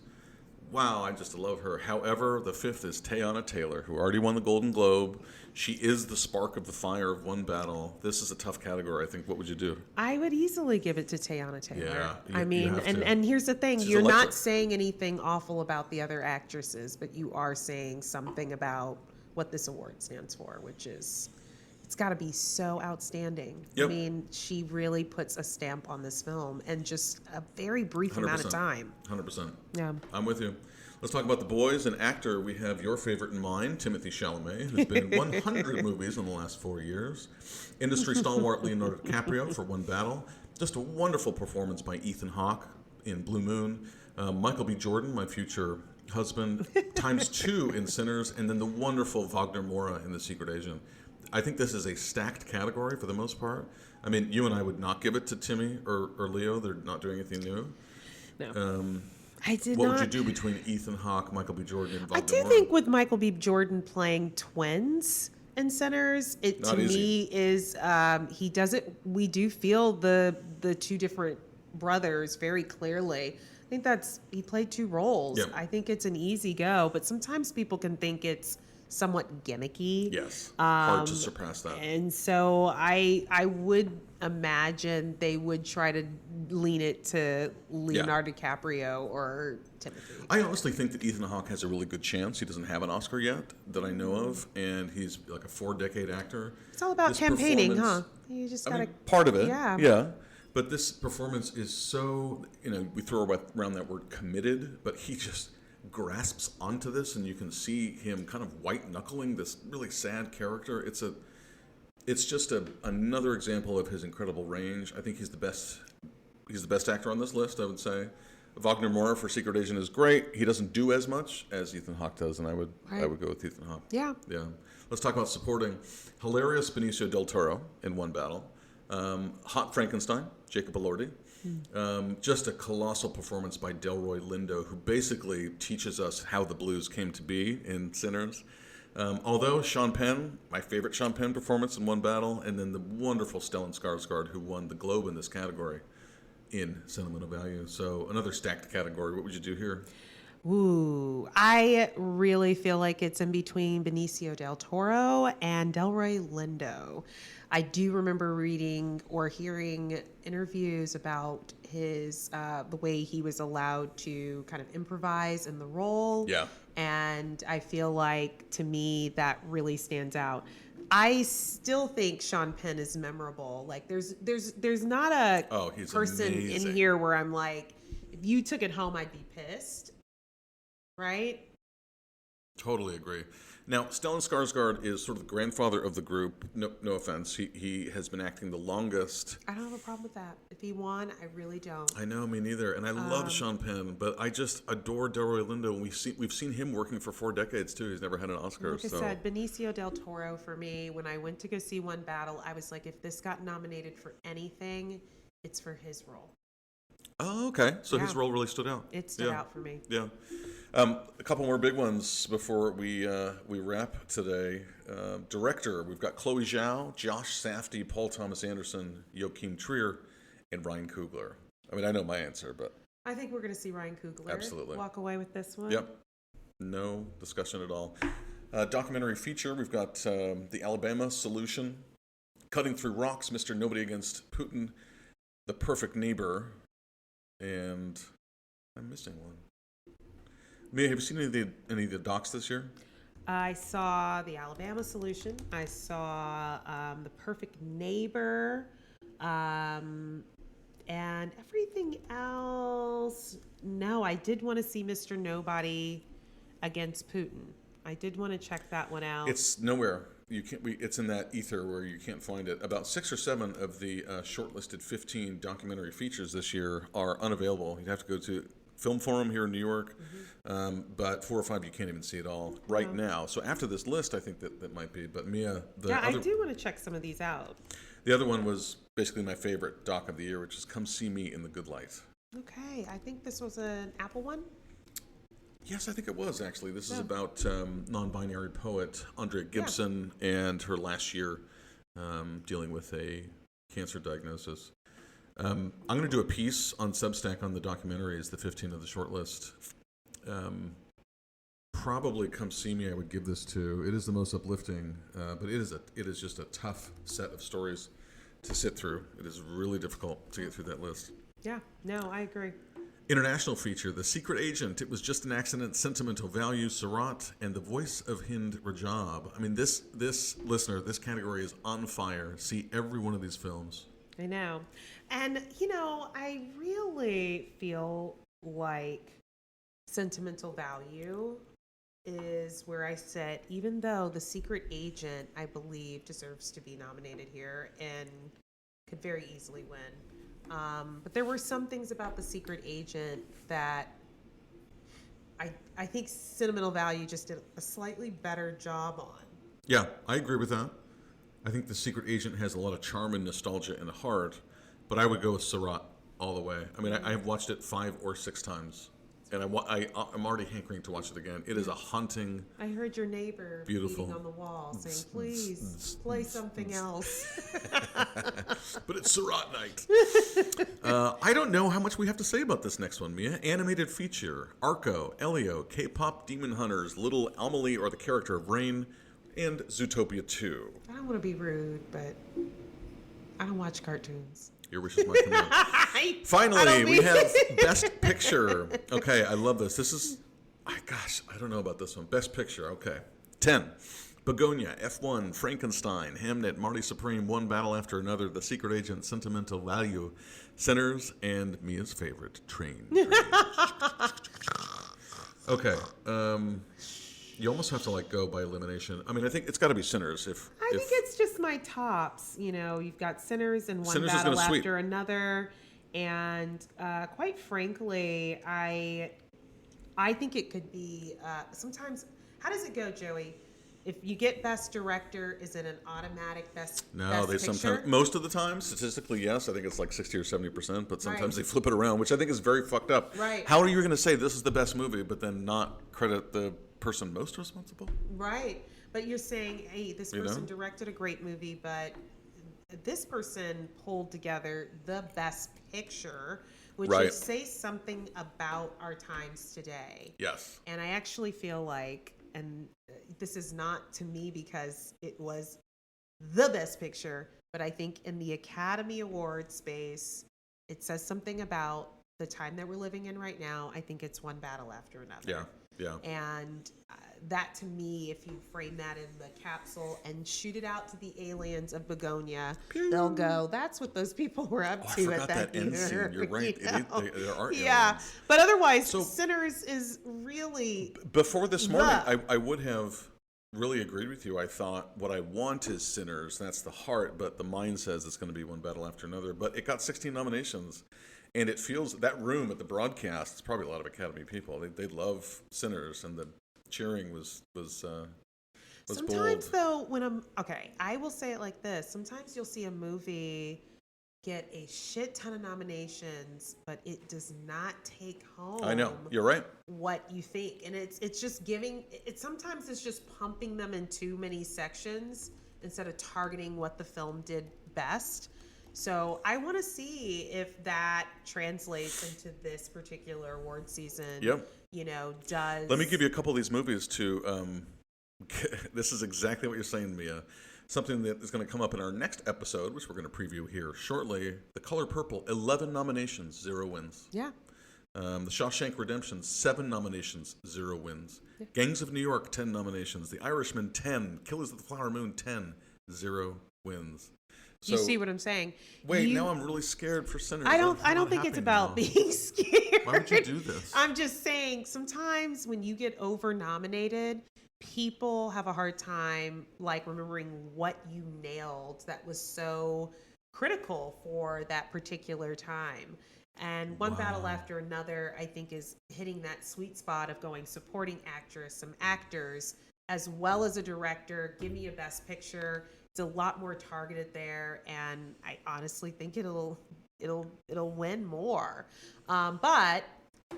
Speaker 3: Wow, I just love her. However, the fifth is Teyana Taylor, who already won the Golden Globe. She is the spark of the fire of One Battle. This is a tough category, I think. What would you do?
Speaker 1: I would easily give it to Teyana Taylor.
Speaker 3: Yeah,
Speaker 1: I mean,
Speaker 3: have to.
Speaker 1: and here's the thing.
Speaker 3: She's
Speaker 1: You're
Speaker 3: electric.
Speaker 1: not saying anything awful about the other actresses, but you are saying something about what this award stands for, which is, it's got to be so outstanding.
Speaker 3: Yep.
Speaker 1: I mean, she really puts a stamp on this film in just a very brief amount of
Speaker 3: 100%.
Speaker 1: time.
Speaker 3: 100%.
Speaker 1: Yeah.
Speaker 3: I'm with you. Let's talk about the boys. An actor, we have your favorite in mind, Timothée Chalamet, who's been in 100 movies in the last 4 years. Industry stalwart Leonardo DiCaprio for One Battle. Just a wonderful performance by Ethan Hawke in Blue Moon. Michael B. Jordan, my future husband, ×2 in Sinners, and then the wonderful Wagner Moura in The Secret Agent. I think this is a stacked category for the most part. I mean, you and I would not give it to Timmy or Leo. They're not doing anything new.
Speaker 1: No. I did
Speaker 3: What
Speaker 1: not.
Speaker 3: would you do between Ethan Hawke, Michael B. Jordan, and Wagner
Speaker 1: I do
Speaker 3: Moura?
Speaker 1: think with Michael B. Jordan playing twins in Sinners, it
Speaker 3: Not
Speaker 1: to
Speaker 3: easy.
Speaker 1: me is he does it. We do feel the two different brothers very clearly. I think he played two roles.
Speaker 3: Yep.
Speaker 1: I think it's an easy go, but sometimes people can think it's somewhat gimmicky.
Speaker 3: Yes, hard to surpass that.
Speaker 1: And so I would imagine they would try to lean it to Leonardo DiCaprio or Timothy.
Speaker 3: I honestly think that Ethan Hawke has a really good chance. He doesn't have an Oscar yet that I know of, and he's like a 4-decade actor.
Speaker 1: It's all about
Speaker 3: This
Speaker 1: campaigning, huh?
Speaker 3: performance-
Speaker 1: You just
Speaker 3: I
Speaker 1: gotta.
Speaker 3: mean, part of it,
Speaker 1: Yeah.
Speaker 3: yeah. But this performance is so, we throw around that word committed, but he just grasps onto this, and you can see him kind of white-knuckling this really sad character. It's just another example of his incredible range. I think he's the best actor on this list, I would say. Wagner Moura for Secret Agent is great. He doesn't do as much as Ethan Hawke does, and I would go with Ethan Hawke.
Speaker 1: Yeah.
Speaker 3: Yeah. Let's talk about supporting. Hilarious Benicio del Toro in One Battle. Hot Frankenstein, Jacob Elordi. Just a colossal performance by Delroy Lindo, who basically teaches us how the blues came to be in Sinners. Although Sean Penn, my favorite Sean Penn performance in One Battle, and then the wonderful Stellan Skarsgård, who won the Globe in this category in Sentimental Value. So another stacked category. What would you do here?
Speaker 1: Ooh, I really feel like it's in between Benicio del Toro and Delroy Lindo. I do remember reading or hearing interviews about his the way he was allowed to kind of improvise in the role.
Speaker 3: Yeah.
Speaker 1: And I feel like to me that really stands out. I still think Sean Penn is memorable. Like there's not a
Speaker 3: He's
Speaker 1: person
Speaker 3: amazing.
Speaker 1: in here where I'm like, if you took it home, I'd be pissed. Right?
Speaker 3: Totally agree. Now, Stellan Skarsgård is sort of the grandfather of the group. No offense. He has been acting the longest.
Speaker 1: I don't have a problem with that. If he won, I really don't.
Speaker 3: I know, me neither. And I love Sean Penn, but I just adore Delroy Lindo. And we've seen him working for 4 decades, too. He's never had an Oscar.
Speaker 1: Like I said, Benicio del Toro, for me, when I went to go see One Battle, I was like, if this got nominated for anything, it's for his role.
Speaker 3: Oh, okay. So
Speaker 1: Yeah.
Speaker 3: his role really stood out.
Speaker 1: It stood out for me.
Speaker 3: Yeah. A couple more big ones before we wrap today. Director, we've got Chloe Zhao, Josh Safdie, Paul Thomas Anderson, Joachim Trier, and Ryan Coogler. I mean, I know my answer, but
Speaker 1: I think we're going to see Ryan Coogler
Speaker 3: Absolutely.
Speaker 1: walk away with this one.
Speaker 3: yep, no discussion at all. Documentary feature, we've got The Alabama Solution, Cutting Through Rocks, Mr. Nobody Against Putin, The Perfect Neighbor, and I'm missing one. Mia, have you seen any of the docs this year?
Speaker 1: I saw The Alabama Solution. I saw The Perfect Neighbor. And everything else. No, I did want to see Mr. Nobody Against Putin. I did want to check that one out.
Speaker 3: It's nowhere. You can't. It's in that ether where you can't find it. About 6 or 7 of the shortlisted 15 documentary features this year are unavailable. You'd have to go to Film Forum here in New York, but 4 or 5 you can't even see it all right now. So after this list, I think that might be. But Mia,
Speaker 1: I do want to check some of these out.
Speaker 3: The other one was basically my favorite doc of the year, which is Come See Me in the Good Light.
Speaker 1: Okay, I think this was an Apple one.
Speaker 3: Yes, I think it was actually. This is about non-binary poet Andrea Gibson and her last year dealing with a cancer diagnosis. I'm going to do a piece on Substack on the documentaries, the 15 of the shortlist. Probably Come See Me I would give this to. It is the most uplifting, but it is just a tough set of stories to sit through. It is really difficult to get through that list.
Speaker 1: Yeah, no, I agree.
Speaker 3: International feature, The Secret Agent, It Was Just an Accident, Sentimental Value, Surat, and The Voice of Hind Rajab. I mean, this listener, this category is on fire. See every one of these films.
Speaker 1: I know. And, I really feel like Sentimental Value is where I sit, even though The Secret Agent, I believe, deserves to be nominated here and could very easily win. But there were some things about The Secret Agent that I think Sentimental Value just did a slightly better job on.
Speaker 3: Yeah, I agree with that. I think The Secret Agent has a lot of charm and nostalgia and heart, but I would go with Surat all the way. I mean, I have watched it 5 or 6 times, and I'm already hankering to watch it again. It is a haunting.
Speaker 1: I heard your neighbor
Speaker 3: Beautiful.
Speaker 1: beating on the wall saying, please play something else.
Speaker 3: But it's Surat night. I don't know how much we have to say about this next one, Mia. Animated feature, Arco, Elio, K-pop Demon Hunters, Little Amelie or the Character of Rain, and Zootopia 2.
Speaker 1: I don't want to be rude, but I don't watch cartoons.
Speaker 3: Your wish is my command. Finally, we have Best Picture. Okay, I love this. This is, I don't know about this one. Best Picture, okay. 10. Begonia, F1, Frankenstein, Hamnet, Marty Supreme, One Battle After Another, The Secret Agent, Sentimental Value, Sinners, and Mia's favorite, Train. Okay, you almost have to go by elimination. I mean, I think it's got to be Sinners. I
Speaker 1: think it's just my tops. You've got Sinners and One
Speaker 3: Sinners
Speaker 1: Battle After Another, and quite frankly, I think it could be sometimes. How does it go, Joey? If you get Best Director, is it an automatic Best?
Speaker 3: No,
Speaker 1: best
Speaker 3: they
Speaker 1: picture?
Speaker 3: sometimes, most of the time, statistically, yes. I think it's like 60 or 70%, but sometimes they flip it around, which I think is very fucked up.
Speaker 1: Right.
Speaker 3: How are you going to say this is the best movie, but then not credit the person most responsible?
Speaker 1: Right. But you're saying, hey, this person directed a great movie, but this person pulled together the best picture, which
Speaker 3: Right.
Speaker 1: is say something about our times today.
Speaker 3: Yes.
Speaker 1: And I actually feel like, and this is not to me because it was the best picture, but I think in the Academy Award space, it says something about the time that we're living in right now. I think it's one battle after another.
Speaker 3: Yeah. Yeah.
Speaker 1: And that to me, if you frame that in the capsule and shoot it out to the aliens of Begonia, they'll go, that's what those people were up
Speaker 3: Oh, I
Speaker 1: to
Speaker 3: forgot
Speaker 1: at that
Speaker 3: that end scene.
Speaker 1: theater.
Speaker 3: You're right.
Speaker 1: You know?
Speaker 3: There are
Speaker 1: Yeah.
Speaker 3: aliens.
Speaker 1: But otherwise,
Speaker 3: So-
Speaker 1: Sinners is really
Speaker 3: Before this morning, I would have really agreed with you. I thought what I want is Sinners. That's the heart, but the mind says it's going to be one battle after another. But it got 16 nominations. And it feels, that room at the broadcast, it's probably a lot of Academy people. They love Sinners, and the cheering was
Speaker 1: sometimes
Speaker 3: bold.
Speaker 1: though, when I will say it like this. Sometimes you'll see a movie get a shit ton of nominations, but it does not take home.
Speaker 3: I know, you're right.
Speaker 1: What you think, and it's just giving it. Sometimes it's just pumping them in too many sections instead of targeting what the film did best. So I want to see if that translates into this particular award season.
Speaker 3: Yep.
Speaker 1: You know, does
Speaker 3: Let me give you a couple of these movies to. This is exactly what you're saying, Mia. Something that is going to come up in our next episode, which we're going to preview here shortly. The Color Purple, 11 nominations, 0 wins.
Speaker 1: Yeah.
Speaker 3: The Shawshank Redemption, 7 nominations, 0 wins.
Speaker 1: Yeah.
Speaker 3: Gangs of New York, 10 nominations. The Irishman, 10. Killers of the Flower Moon, 10, 0 wins.
Speaker 1: You see what I'm saying?
Speaker 3: Wait, now I'm really scared for Sinners.
Speaker 1: I
Speaker 3: What's
Speaker 1: don't
Speaker 3: not
Speaker 1: think it's
Speaker 3: happening
Speaker 1: about
Speaker 3: now?
Speaker 1: being scared.
Speaker 3: Why would you do this?
Speaker 1: I'm just saying sometimes when you get over nominated, people have a hard time like remembering what you nailed that was so critical for that particular time. And One Battle After Another, I think, is hitting that sweet spot of going supporting actress, some actors, as well as a director. Give me a best picture. It's a lot more targeted there, and I honestly think it'll win more. But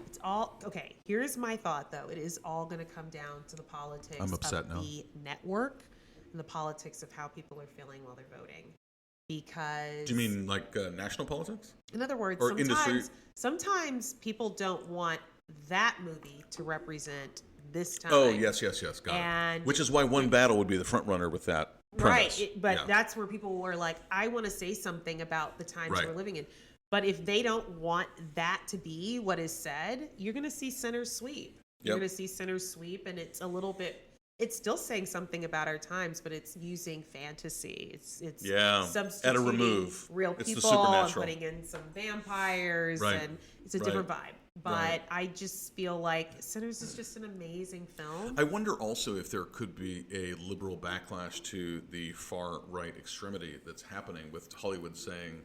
Speaker 1: it's all okay. Here's my thought, though. It is all going to come down to the politics
Speaker 3: I'm upset
Speaker 1: of
Speaker 3: now.
Speaker 1: the network and the politics of how people are feeling while they're voting. Because
Speaker 3: Do you mean like national politics?
Speaker 1: in other words,
Speaker 3: Or industry?
Speaker 1: sometimes people don't want that movie to represent this time.
Speaker 3: Oh, yes, got
Speaker 1: And
Speaker 3: it. Which is why One Battle would be the front runner with that premise.
Speaker 1: Right, but
Speaker 3: Yeah.
Speaker 1: that's where people were like, I want to say something about the times
Speaker 3: Right.
Speaker 1: we're living in. But if they don't want that to be what is said, you're going to see Sinners sweep. You're
Speaker 3: Yep.
Speaker 1: going to see Sinners sweep, and it's a little bit. It's still saying something about our times, but it's using fantasy. It's
Speaker 3: Yeah,
Speaker 1: substituting
Speaker 3: at a remove.
Speaker 1: real
Speaker 3: It's the
Speaker 1: people and
Speaker 3: supernatural.
Speaker 1: putting in some vampires,
Speaker 3: Right.
Speaker 1: and it's a
Speaker 3: Right.
Speaker 1: different vibe. But
Speaker 3: Right.
Speaker 1: I just feel like Sinners is just an amazing film.
Speaker 3: I wonder also if there could be a liberal backlash to the far right extremity that's happening with Hollywood saying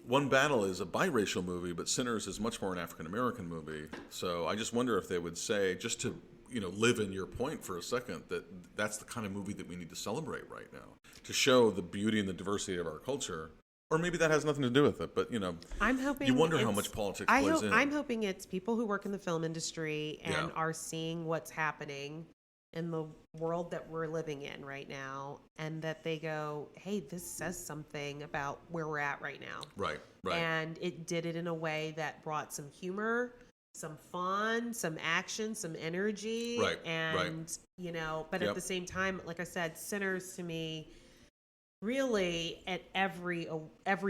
Speaker 3: One Battle is a biracial movie, but Sinners is much more an African American movie. So I just wonder if they would say, just to live in your point for a second, that that's the kind of movie that we need to celebrate right now to show the beauty and the diversity of our culture. Or maybe that has nothing to do with it, but
Speaker 1: I'm hoping
Speaker 3: you wonder how
Speaker 1: it's-
Speaker 3: much politics plays in.
Speaker 1: I'm hoping it's people who work in the film industry and
Speaker 3: Yeah.
Speaker 1: are seeing what's happening in the world that we're living in right now, and that they go, hey, this says something about where we're at right now.
Speaker 3: Right.
Speaker 1: And it did it in a way that brought some humor, some fun, some action, some energy.
Speaker 3: Right,
Speaker 1: And, but
Speaker 3: Yep.
Speaker 1: at the same time, like I said, Sinners to me, really at every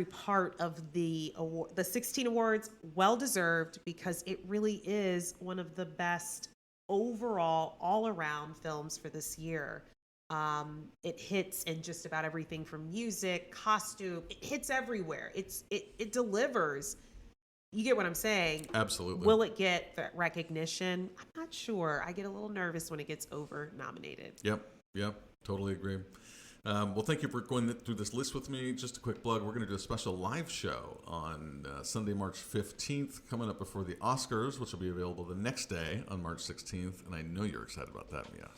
Speaker 1: part of the award, the 16 awards, well deserved, because it really is one of the best overall all around films for this year. It hits in just about everything from music, costume. It hits everywhere. It delivers. You get what I'm saying?
Speaker 3: Absolutely.
Speaker 1: Will it get that recognition? I'm not sure. I get a little nervous when it gets over nominated.
Speaker 3: Yep. Totally agree. Well, thank you for going through this list with me. Just a quick plug. We're going to do a special live show on Sunday, March 15th, coming up before the Oscars, which will be available the next day on March 16th. And I know you're excited about that, Mia.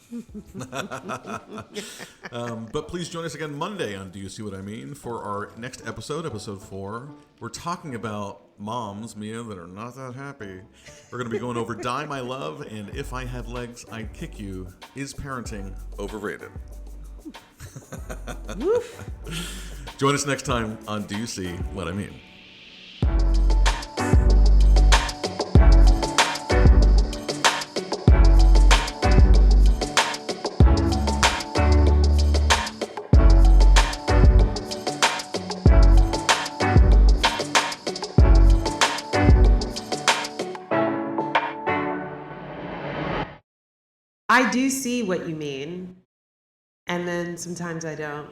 Speaker 3: But please join us again Monday on Do You See What I Mean for our next episode, episode 4. We're talking about moms, Mia, that are not that happy. We're going to be going over Die My Love and If I Had Legs, I'd Kick You. Is parenting overrated? Join us next time on Do You See What I Mean?
Speaker 1: I do see what you mean, and then sometimes I don't.